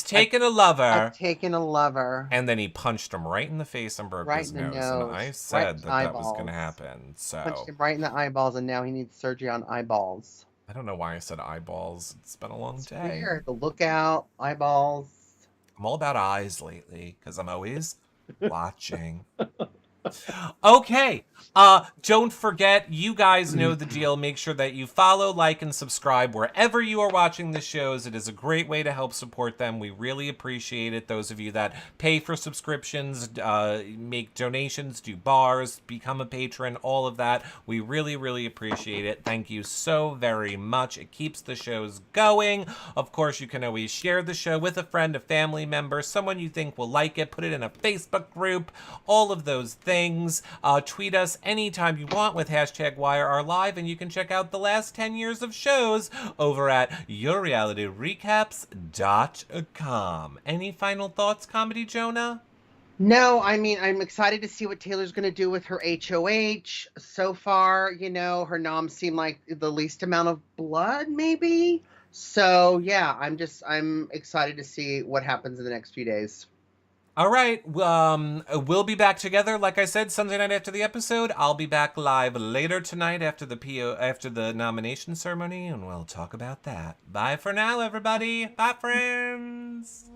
taken a lover. I've taken a lover. And then he punched him right in the face and broke Right his in the nose. nose. And I Right said in the that was going eyeballs. to happen. So Punched him right in the eyeballs, and now he needs surgery on eyeballs. I don't know why I said eyeballs. It's been a long It's day. weird. The lookout, eyeballs. I'm all about eyes lately because I'm always watching. Okay. Don't forget, you guys know the deal. Make sure that you follow, like, and subscribe wherever you are watching the shows. It is a great way to help support them. We really appreciate it. Those of you that pay for subscriptions, make donations, do bars, become a patron, all of that. We really, really appreciate it. Thank you so very much. It keeps the shows going. Of course, you can always share the show with a friend, a family member, someone you think will like it. Put it in a Facebook group, all of those things. Tweet us anytime you want with hashtag WireOurLive, and you can check out the last 10 years of shows over at yourrealityrecaps.com. Any final thoughts, Comedy Jonah? No, I mean, I'm excited to see what Taylor's going to do with her HOH. So far, her noms seem like the least amount of blood, maybe. So, yeah, I'm excited to see what happens in the next few days. All right, we'll be back together, like I said, Sunday night after the episode. I'll be back live later tonight after the nomination ceremony, and we'll talk about that. Bye for now, everybody. Bye, friends.